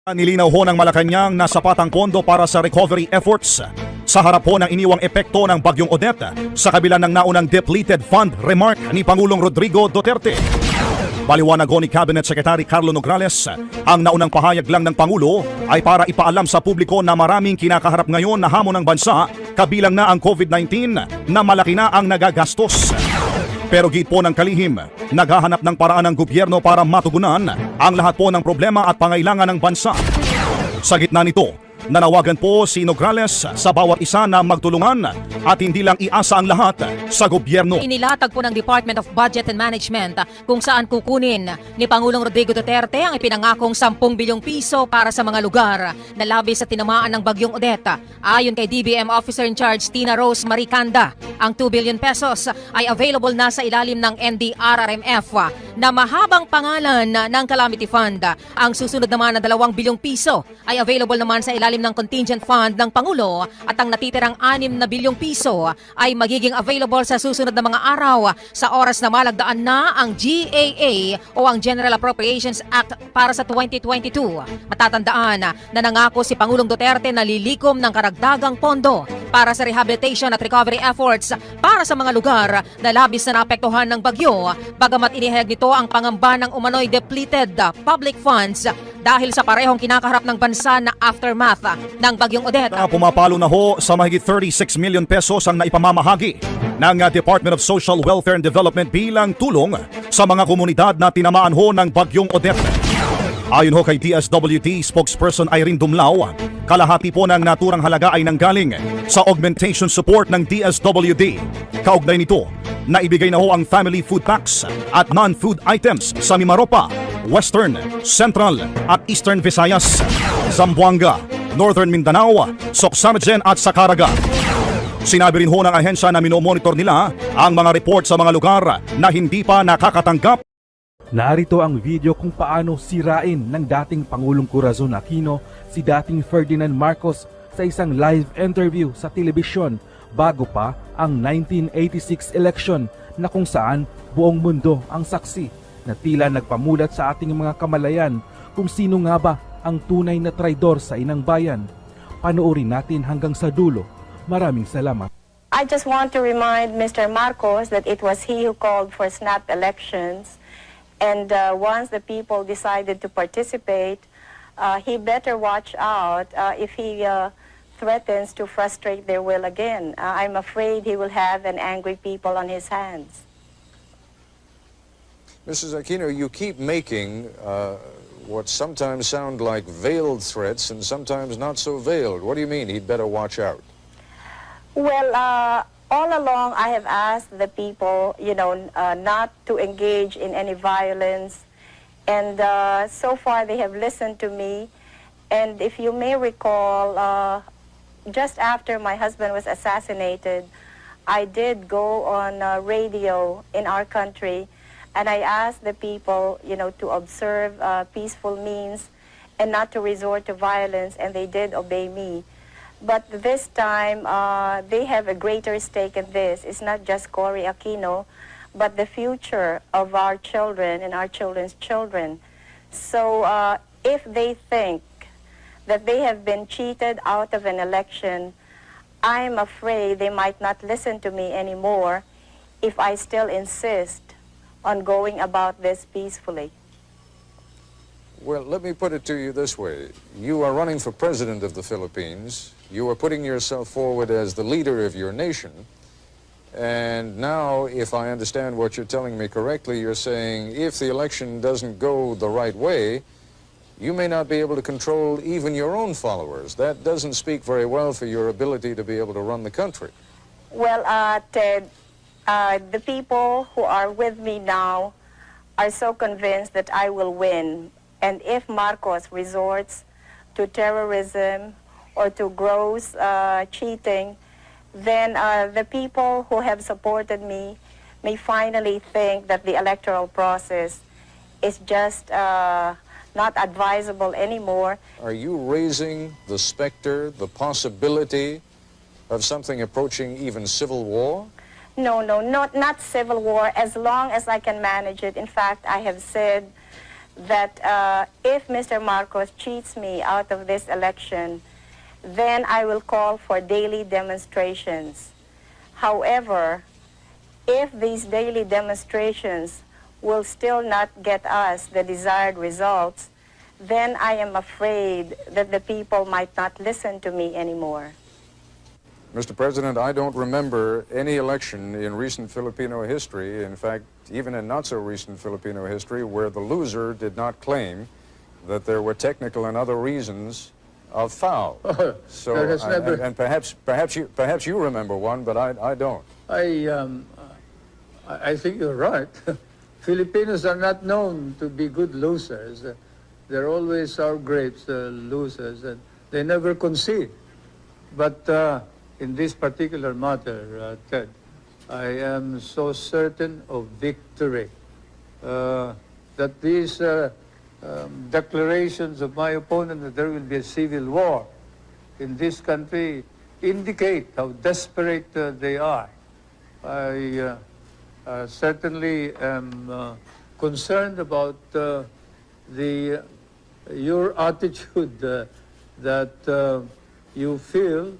Nilinaw ho ng Malacanang na sapat ang pondo para sa recovery efforts sa harap po ng iniwang epekto ng Bagyong Odette sa kabila ng naunang depleted fund remark ni Pangulong Rodrigo Duterte. Paliwanag ho ni Cabinet Secretary Carlo Nograles, ang naunang pahayag lang ng Pangulo ay para ipaalam sa publiko na maraming kinakaharap ngayon na hamon ng bansa, kabilang na ang COVID-19 na malaki na ang nagagastos. Pero git po ng kalihim, naghahanap ng paraan ng gobyerno para matugunan ang lahat po ng problema at pangailangan ng bansa. Sa gitna nito, nanawagan po si Nograles sa bawat isa na magtulungan at hindi lang iasa ang lahat sa gobyerno. Inilatag po ng Department of Budget and Management kung saan kukunin ni Pangulong Rodrigo Duterte ang ipinangakong 10 bilyong piso para sa mga lugar na labis sa tinamaan ng Bagyong Odette. Ayon kay DBM Officer in Charge Tina Rose Maricanda, ang 2 billion pesos ay available na sa ilalim ng NDRRMF na mahabang pangalan ng Calamity Fund. Ang susunod naman na 2 bilyong piso ay available naman sa ilalim ng Contingent Fund ng Pangulo at ang natitirang 6 na bilyong piso ay magiging available sa susunod na mga araw sa oras na malagdaan na ang GAA o ang General Appropriations Act para sa 2022. Matatandaan na nangako si Pangulong Duterte na lilikom ng karagdagang pondo para sa rehabilitation at recovery efforts para sa mga lugar na labis na naapektuhan ng bagyo, bagamat inihayag nito ang pangamba ng umano'y depleted public funds dahil sa parehong kinakaharap ng bansa na aftermath ng Bagyong Odette. Pumapalo na ho sa mahigit 36 million pesos ang naipamamahagi ng Department of Social Welfare and Development bilang tulong sa mga komunidad na tinamaan ho ng Bagyong Odette. Ayon ho kay DSWD spokesperson Irene Dumlao, kalahati po ng naturang halaga ay nanggaling sa augmentation support ng DSWD. Kaugnay nito, naibigay na ho ang family food packs at non-food items sa Mimaropa, Western, Central at Eastern Visayas, Zamboanga, Northern Mindanao, Soxamagen at Sakaraga. Sinabi rin ho ng ahensya na minomonitor nila ang mga report sa mga lugar na hindi pa nakakatanggap. Narito ang video kung paano sirain ng dating Pangulong Corazon Aquino si dating Ferdinand Marcos sa isang live interview sa telebisyon bago pa ang 1986 election na kung saan buong mundo ang saksi na tila nagpamulat sa ating mga kamalayan kung sino nga ba ang tunay na traidor sa inang bayan. Panoorin natin hanggang sa dulo. Maraming salamat. I just want to remind Mr. Marcos that it was he who called for snap elections. And once the people decided to participate, he better watch out if he threatens to frustrate their will again. I'm afraid he will have an angry people on his hands. Mrs. Aquino, you keep making what sometimes sound like veiled threats and sometimes not so veiled. What do you mean he'd better watch out? Well, all along, I have asked the people, not to engage in any violence. And so far, they have listened to me. And if you may recall, just after my husband was assassinated, I did go on radio in our country. And I asked the people, to observe peaceful means and not to resort to violence. And they did obey me. But this time, they have a greater stake in this. It's not just Cory Aquino, but the future of our children and our children's children. So if they think that they have been cheated out of an election, I'm afraid they might not listen to me anymore if I still insist on going about this peacefully. Well, let me put it to you this way. You are running for president of the Philippines. You are putting yourself forward as the leader of your nation. And now, if I understand what you're telling me correctly, you're saying if the election doesn't go the right way, you may not be able to control even your own followers. That doesn't speak very well for your ability to be able to run the country. Well, Ted, the people who are with me now are so convinced that I will win. And if Marcos resorts to terrorism or to gross cheating, then the people who have supported me may finally think that the electoral process is just not advisable anymore. Are you raising the specter, the possibility of something approaching even civil war? No, not civil war, as long as I can manage it. In fact, I have said that if Mr. Marcos cheats me out of this election, then I will call for daily demonstrations. However, if these daily demonstrations will still not get us the desired results, then I am afraid that the people might not listen to me anymore. Mr. President, I don't remember any election in recent Filipino history, in fact, even in not-so-recent Filipino history, where the loser did not claim that there were technical and other reasons of foul. So, There has never- and perhaps you remember one, but I don't. I think you're right. Filipinos are not known to be good losers. They're always sour grapes losers, and they never concede. But in this particular matter, Ted, I am so certain of victory that these declarations of my opponent that there will be a civil war in this country indicate how desperate they are. I certainly am concerned about your attitude that you feel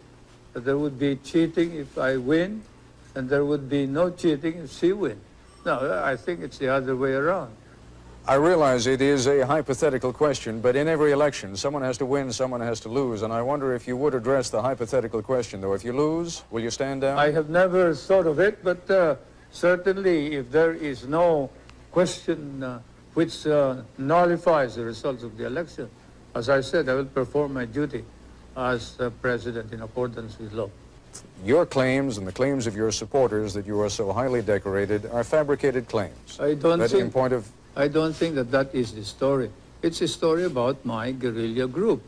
that there would be cheating if I win, and there would be no cheating if she wins. No, I think it's the other way around. I realize it is a hypothetical question, but in every election, someone has to win, someone has to lose, and I wonder if you would address the hypothetical question, though. If you lose, will you stand down? I have never thought of it, but certainly if there is no question which nullifies the results of the election, as I said, I will perform my duty as president in accordance with law. Your claims and the claims of your supporters that you are so highly decorated are fabricated claims. I don't That think- in point of I don't think that that is the story. It's a story about my guerrilla group.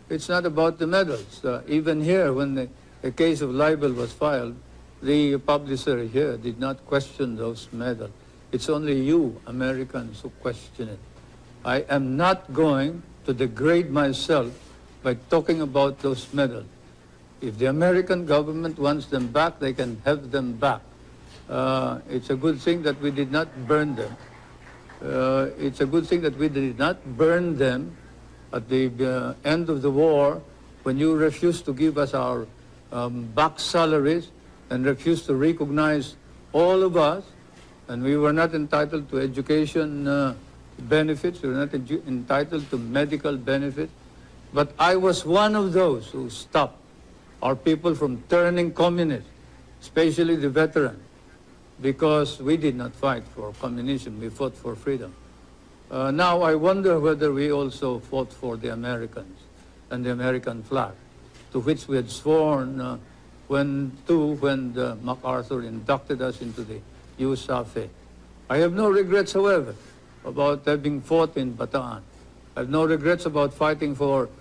It's not about the medals. Even here, when the case of libel was filed, the publisher here did not question those medals. It's only you, Americans, who question it. I am not going to degrade myself by talking about those medals. If the American government wants them back, they can have them back. It's a good thing that we did not burn them. It's a good thing that we did not burn them at the end of the war when you refused to give us our back salaries and refused to recognize all of us, and we were not entitled to education benefits, we were not entitled to medical benefits. But I was one of those who stopped our people from turning communist, especially the veterans, because we did not fight for communism, we fought for freedom. Now I wonder whether we also fought for the Americans and the American flag, to which we had sworn when MacArthur inducted us into the USAFE. I have no regrets, however, about having fought in Bataan. I have no regrets about fighting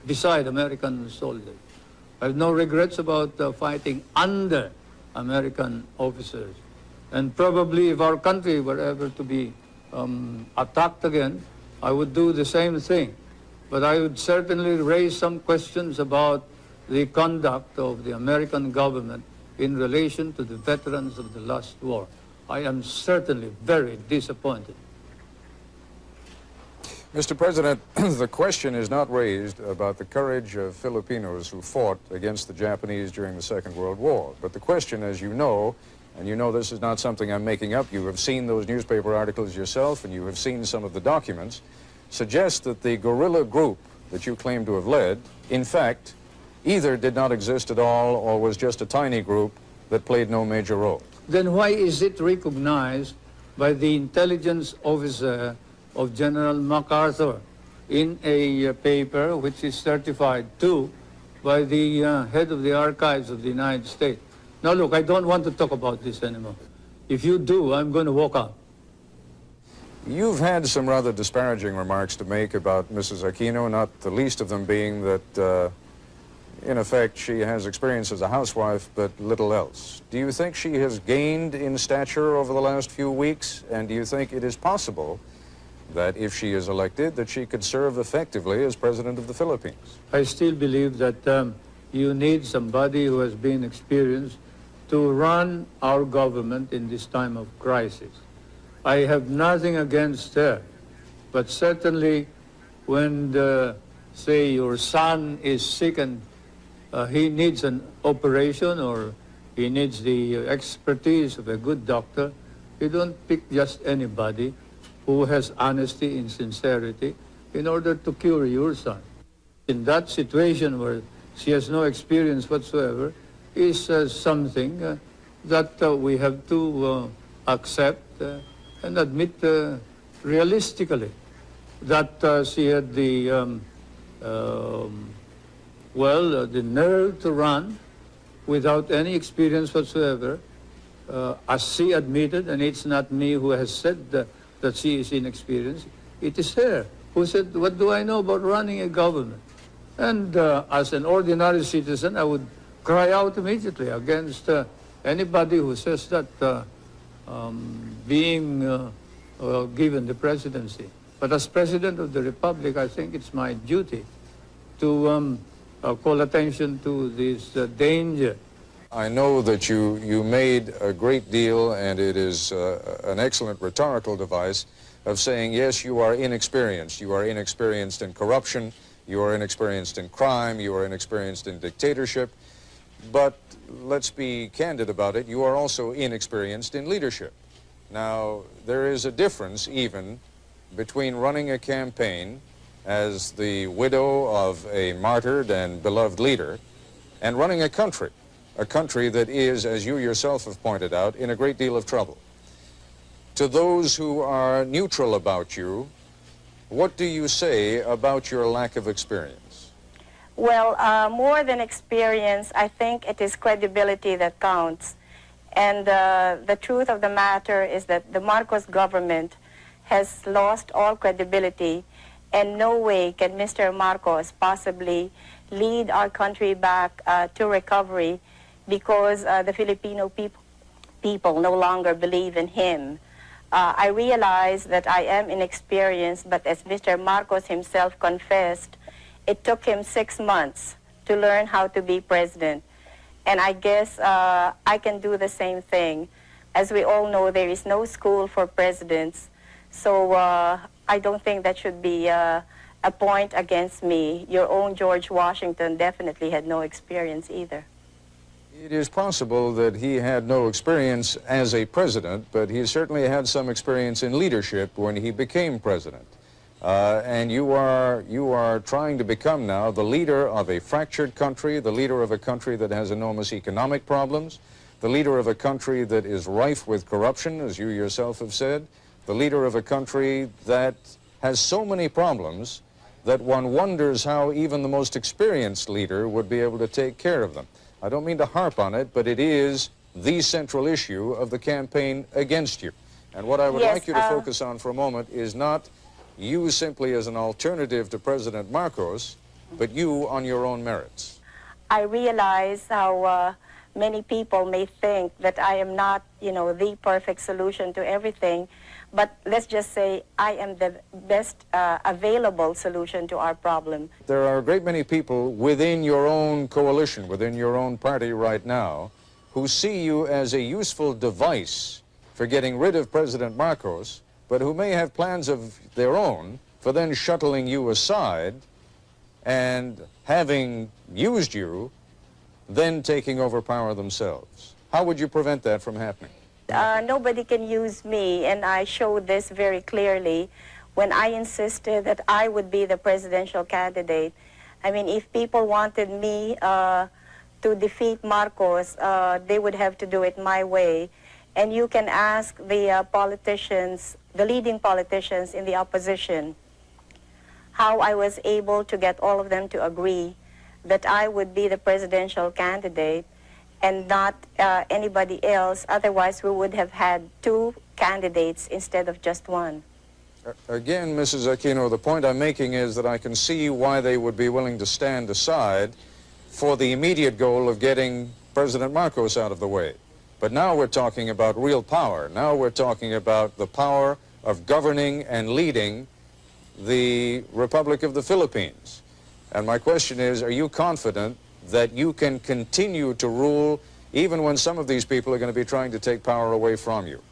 beside American soldiers. I have no regrets about fighting under American officers. And probably if our country were ever to be attacked again, I would do the same thing. But I would certainly raise some questions about the conduct of the American government in relation to the veterans of the last war. I am certainly very disappointed. Mr. President, the question is not raised about the courage of Filipinos who fought against the Japanese during the Second World War. But the question, as you know, and you know this is not something I'm making up, you have seen those newspaper articles yourself and you have seen some of the documents, suggests that the guerrilla group that you claim to have led, in fact, either did not exist at all or was just a tiny group that played no major role. Then why is it recognized by the intelligence officer of General MacArthur in a paper which is certified too by the head of the archives of the United States? Now look, I don't want to talk about this anymore. If you do, I'm going to walk out. You've had some rather disparaging remarks to make about Mrs. Aquino, not the least of them being that, in effect, she has experience as a housewife, but little else. Do you think she has gained in stature over the last few weeks? And do you think it is possible that if she is elected, that she could serve effectively as President of the Philippines? I still believe that you need somebody who has been experienced to run our government in this time of crisis. I have nothing against her. But certainly when, say, your son is sick and he needs an operation or he needs the expertise of a good doctor, you don't pick just anybody who has honesty and sincerity in order to cure your son. In that situation where she has no experience whatsoever is something that we have to accept and admit realistically that she had the the nerve to run without any experience whatsoever, as she admitted, and it's not me who has said that she is inexperienced, it is her who said, what do I know about running a government? And as an ordinary citizen, I would cry out immediately against anybody who says that being given the presidency. But as President of the Republic, I think it's my duty to call attention to this danger. I know that you made a great deal, and it is an excellent rhetorical device of saying, yes, you are inexperienced. You are inexperienced in corruption. You are inexperienced in crime. You are inexperienced in dictatorship. But let's be candid about it. You are also inexperienced in leadership. Now, there is a difference even between running a campaign as the widow of a martyred and beloved leader and running a country that is, as you yourself have pointed out, in a great deal of trouble. To those who are neutral about you, what do you say about your lack of experience? Well, more than experience, I think it is credibility that counts. And the truth of the matter is that the Marcos government has lost all credibility, and no way can Mr. Marcos possibly lead our country back to recovery because the Filipino people no longer believe in him. I realize that I am inexperienced, but as Mr. Marcos himself confessed, it took him 6 months to learn how to be president. And I guess I can do the same thing. As we all know, there is no school for presidents, so I don't think that should be a point against me. Your own George Washington definitely had no experience either. It is possible that he had no experience as a president, but he certainly had some experience in leadership when he became president. And you are trying to become now the leader of a fractured country, the leader of a country that has enormous economic problems, the leader of a country that is rife with corruption, as you yourself have said, the leader of a country that has so many problems that one wonders how even the most experienced leader would be able to take care of them. I don't mean to harp on it, but it is the central issue of the campaign against you. And what I would like you to focus on for a moment is not you simply as an alternative to President Marcos, but you on your own merits. I realize how many people may think that I am not, the perfect solution to everything, but let's just say I am the best available solution to our problem. There are a great many people within your own coalition, within your own party right now, who see you as a useful device for getting rid of President Marcos, but who may have plans of their own for then shuttling you aside and, having used you, then taking over power themselves. How would you prevent that from happening? Nobody can use me, and I showed this very clearly when I insisted that I would be the presidential candidate. I mean, if people wanted me to defeat Marcos, they would have to do it my way. And you can ask the politicians, the leading politicians in the opposition, how I was able to get all of them to agree that I would be the presidential candidate and not anybody else. Otherwise, we would have had 2 candidates instead of just 1. Again, Mrs. Aquino, the point I'm making is that I can see why they would be willing to stand aside for the immediate goal of getting President Marcos out of the way. But now we're talking about real power. Now we're talking about the power of governing and leading the Republic of the Philippines. And my question is, are you confident that you can continue to rule even when some of these people are going to be trying to take power away from you?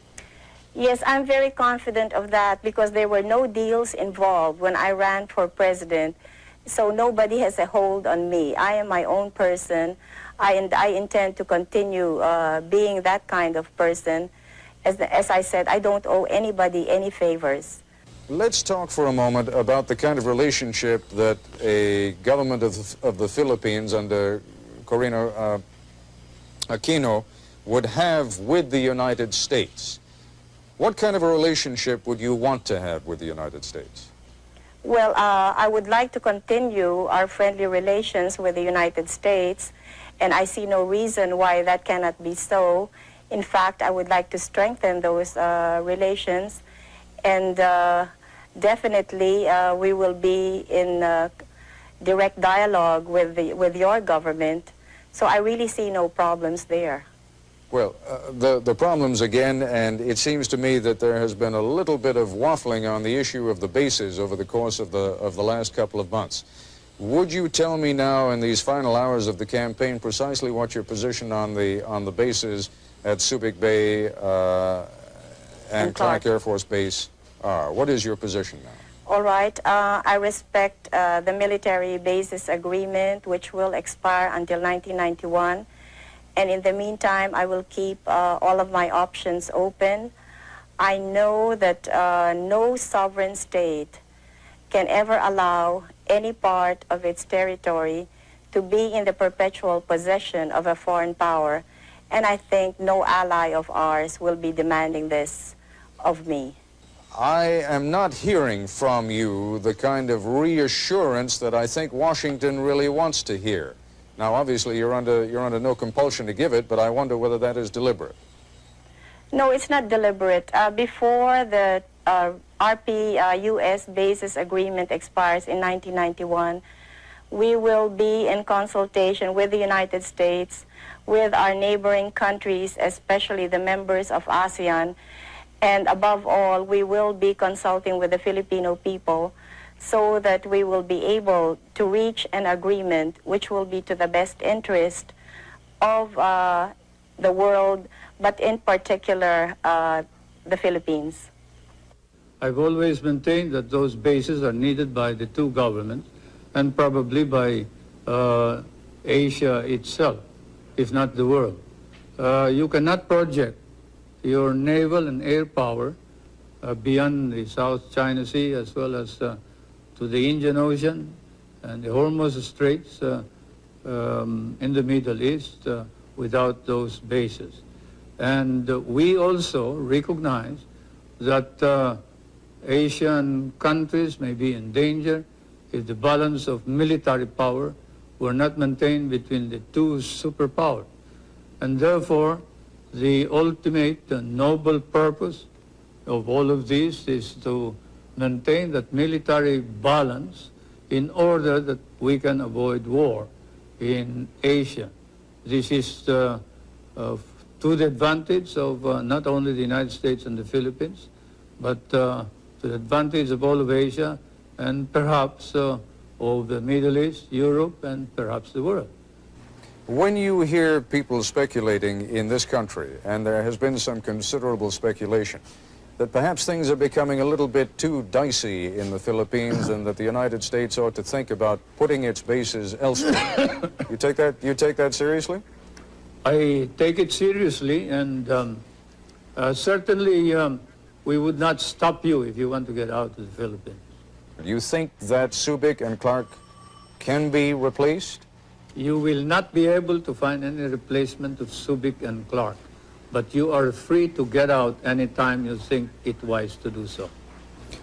Yes, I'm very confident of that because there were no deals involved when I ran for president. So nobody has a hold on me. I am my own person. I intend to continue being that kind of person. As I said, I don't owe anybody any favors. Let's talk for a moment about the kind of relationship that a government of the Philippines under Cory Aquino would have with the United States. What kind of a relationship would you want to have with the United States? Well, I would like to continue our friendly relations with the United States, and I see no reason why that cannot be so. In fact, I would like to strengthen those relations, and definitely we will be in direct dialogue with your government, so I really see no problems there. Well, the problems again, and it seems to me that there has been a little bit of waffling on the issue of the bases over the course of the last couple of months. Would you tell me now in these final hours of the campaign precisely what your position on the bases at Subic Bay and Clark Air Force Base are? What is your position now? All right. I respect the military bases agreement, which will expire until 1991. And in the meantime, I will keep all of my options open. I know that no sovereign state can ever allow any part of its territory to be in the perpetual possession of a foreign power. And I think no ally of ours will be demanding this of me. I am not hearing from you the kind of reassurance that I think Washington really wants to hear. Now, obviously, you're under no compulsion to give it, but I wonder whether that is deliberate. No, it's not deliberate. Before the RP-US bases agreement expires in 1991, we will be in consultation with the United States, with our neighboring countries, especially the members of ASEAN, and above all, we will be consulting with the Filipino people so that we will be able to reach an agreement which will be to the best interest of the world, but in particular the Philippines. I've always maintained that those bases are needed by the two governments and probably by Asia itself, if not the world. You cannot project your naval and air power beyond the South China Sea as well as to the Indian Ocean and the Hormuz Straits in the Middle East without those bases. And we also recognize that Asian countries may be in danger if the balance of military power were not maintained between the two superpowers. And therefore, the ultimate noble purpose of all of this is to maintain that military balance in order that we can avoid war in Asia. This is to the advantage of not only the United States and the Philippines, but to the advantage of all of Asia and perhaps of the Middle East, Europe, and perhaps the world. When you hear people speculating in this country, and there has been some considerable speculation, that perhaps things are becoming a little bit too dicey in the Philippines and that the United States ought to think about putting its bases elsewhere. You take that seriously? I take it seriously, and certainly we would not stop you if you want to get out of the Philippines. Do you think that Subic and Clark can be replaced? You will not be able to find any replacement of Subic and Clark, but you are free to get out anytime you think it wise to do so.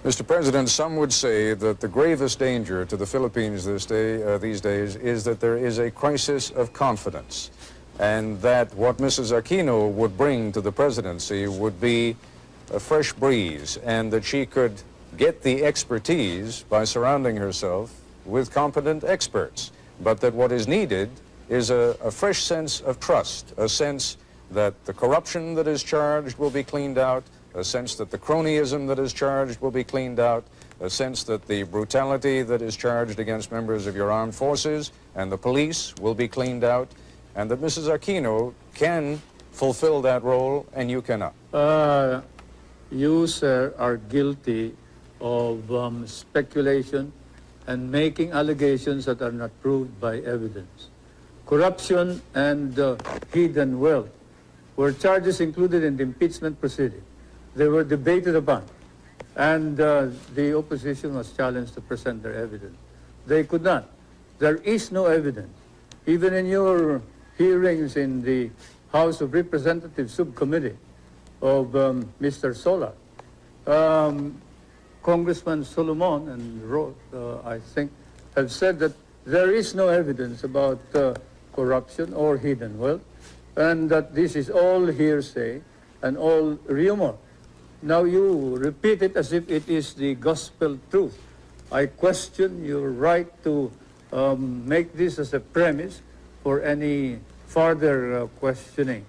Mr. President, some would say that the gravest danger to the Philippines these days is that there is a crisis of confidence, and that what Mrs. Aquino would bring to the presidency would be a fresh breeze, and that she could get the expertise by surrounding herself with competent experts, but that what is needed is a fresh sense of trust, a sense that the corruption that is charged will be cleaned out, a sense that the cronyism that is charged will be cleaned out, a sense that the brutality that is charged against members of your armed forces and the police will be cleaned out, and that Mrs. Aquino can fulfill that role and you cannot. you, sir, are guilty of speculation and making allegations that are not proved by evidence. Corruption and hidden wealth were charges included in the impeachment proceeding. They were debated upon, and the opposition was challenged to present their evidence. They could not. There is no evidence. Even in your hearings in the House of Representatives Subcommittee of Mr. Solar, Congressman Solomon and Roth, I think, have said that there is no evidence about corruption or hidden wealth, and that this is all hearsay and all rumor. Now you repeat it as if it is the gospel truth. I question your right to make this as a premise for any further questioning.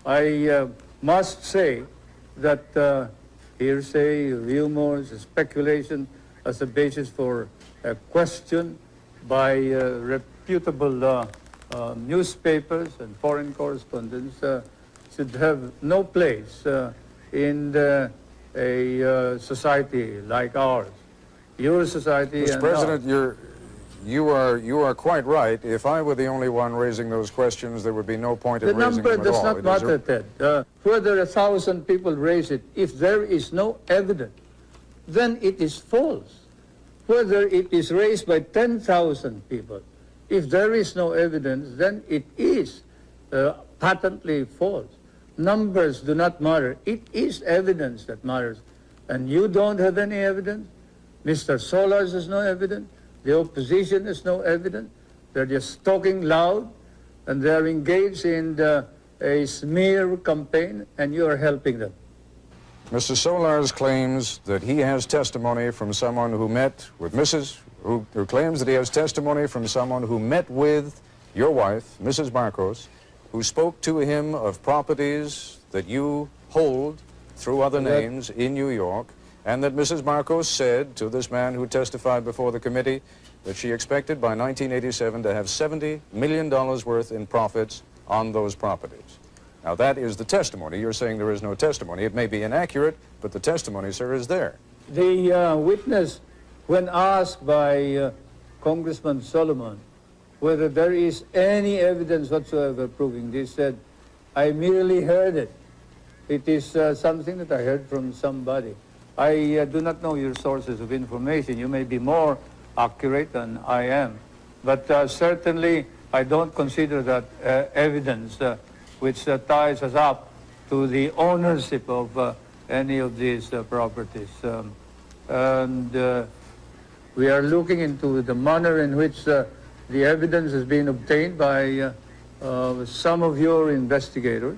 I must say that hearsay, rumors, speculation as a basis for a question by reputable newspapers and foreign correspondents should have no place in a society like ours. Your society Mr. and President, ours. you are quite right. If I were the only one raising those questions, there would be no point in The raising number them at does all. not matter, Ted. Whether 1,000 people raise it, if there is no evidence, then it is false. Whether it is raised by 10,000 people, if there is no evidence, then it is patently false. Numbers do not matter. It is evidence that matters. And you don't have any evidence. Mr. Solars has no evidence. The opposition has no evidence. They're just talking loud, and they're engaged in a smear campaign, and you are helping them. Mr. Solars claims that he has testimony from someone who met with who claims that he has testimony from someone who met with your wife, Mrs. Marcos, who spoke to him of properties that you hold through other names in New York, and that Mrs. Marcos said to this man who testified before the committee that she expected by 1987 to have $70 million worth in profits on those properties. Now that is the testimony. You're saying there is no testimony. It may be inaccurate, but the testimony, sir, is there. The witness, when asked by Congressman Solomon whether there is any evidence whatsoever proving this, said, I merely heard it. It is something that I heard from somebody. I do not know your sources of information. You may be more accurate than I am. But certainly, I don't consider that evidence which ties us up to the ownership of any of these properties. We are looking into the manner in which the evidence has been obtained by some of your investigators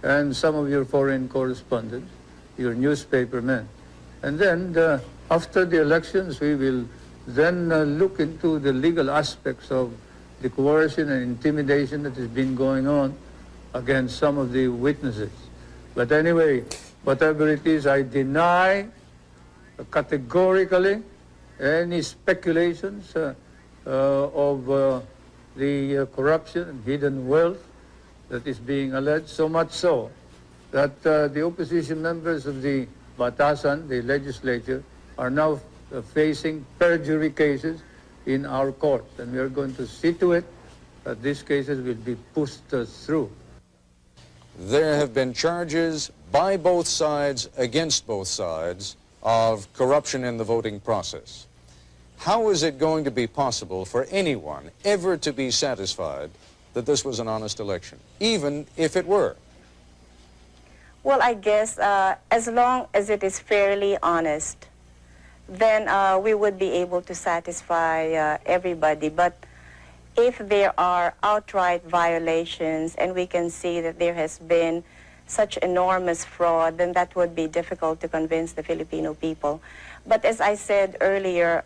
and some of your foreign correspondents, your newspaper men. And then after the elections, we will then look into the legal aspects of the coercion and intimidation that has been going on against some of the witnesses. But anyway, whatever it is, I deny categorically any speculations of the corruption and hidden wealth that is being alleged, so much so that the opposition members of the Batasan, the legislature, are now facing perjury cases in our courts, and we are going to see to it that these cases will be pushed through. There have been charges by both sides, against both sides, of corruption in the voting process. How is it going to be possible for anyone ever to be satisfied that this was an honest election, even if it were? Well, I guess as long as it is fairly honest, then we would be able to satisfy everybody. But if there are outright violations and we can see that there has been such enormous fraud, then that would be difficult to convince the Filipino people. But as I said earlier,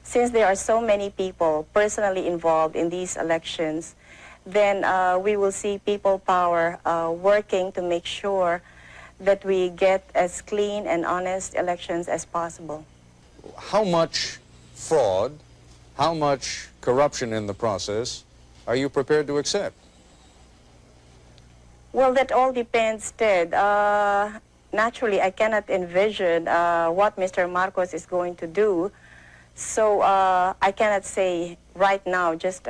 since there are so many people personally involved in these elections, then we will see people power working to make sure that we get as clean and honest elections as possible. How much fraud, how much corruption in the process are you prepared to accept? Well, that all depends, Ted. naturally, I cannot envision what Mr. Marcos is going to do. So I cannot say right now just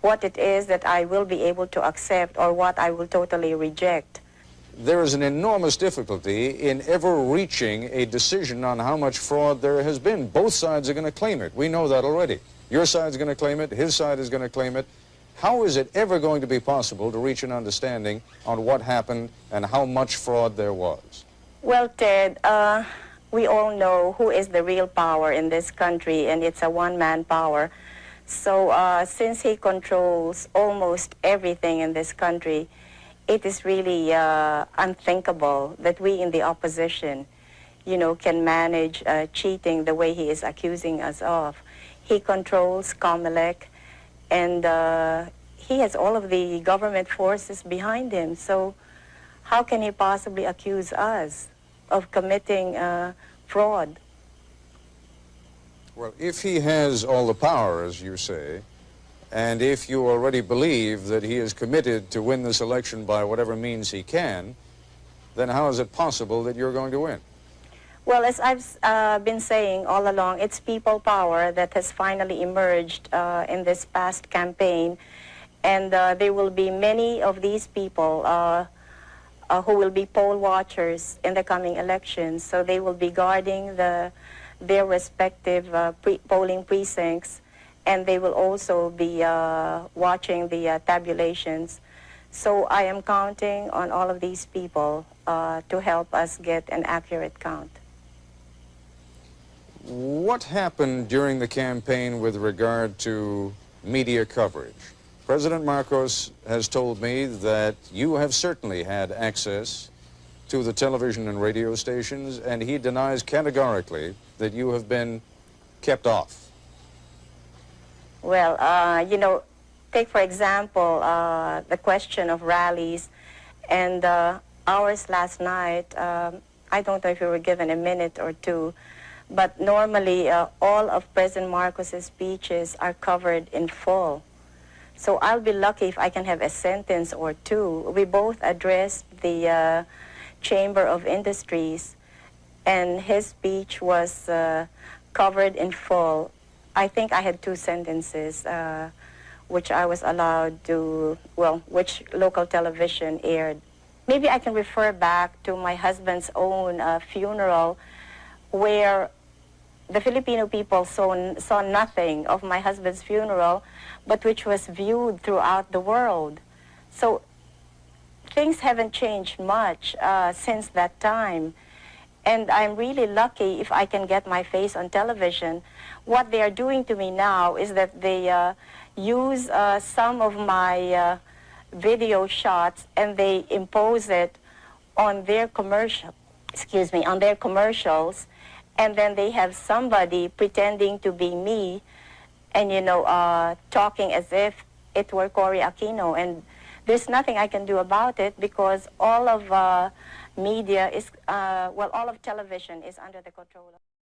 what it is that I will be able to accept or what I will totally reject. There is an enormous difficulty in ever reaching a decision on how much fraud there has been. Both sides are going to claim it. We know that already. Your side's going to claim it. His side is going to claim it. How is it ever going to be possible to reach an understanding on what happened and how much fraud there was? Well, Ted, we all know who is the real power in this country, and it's a one-man power. So since he controls almost everything in this country, it is really unthinkable that we in the opposition, can manage cheating the way he is accusing us of. He controls COMELEC, and he has all of the government forces behind him. So how can he possibly accuse us of committing fraud? Well, if he has all the power, as you say, and if you already believe that he is committed to win this election by whatever means he can, then how is it possible that you're going to win? Well, as I've been saying all along, it's people power that has finally emerged in this past campaign. And there will be many of these people who will be poll watchers in the coming elections. So they will be guarding their respective polling precincts, and they will also be watching the tabulations. So I am counting on all of these people to help us get an accurate count. What happened during the campaign with regard to media coverage? President Marcos has told me that you have certainly had access to the television and radio stations, and he denies categorically that you have been kept off. Well, take for example the question of rallies, and ours last night, I don't know if you were given a minute or two, but normally all of President Marcos's speeches are covered in full. So I'll be lucky if I can have a sentence or two. We both addressed the Chamber of Industries, and his speech was covered in full. I think I had two sentences, which I was allowed to, which local television aired. Maybe I can refer back to my husband's own funeral, where the Filipino people saw nothing of my husband's funeral, but which was viewed throughout the world. So things haven't changed much since that time. And I'm really lucky if I can get my face on television. What they are doing to me now is that they use some of my video shots and they impose it on their commercials, and then they have somebody pretending to be me and, talking as if it were Cory Aquino. And there's nothing I can do about it because all of media is, all of television is under the control of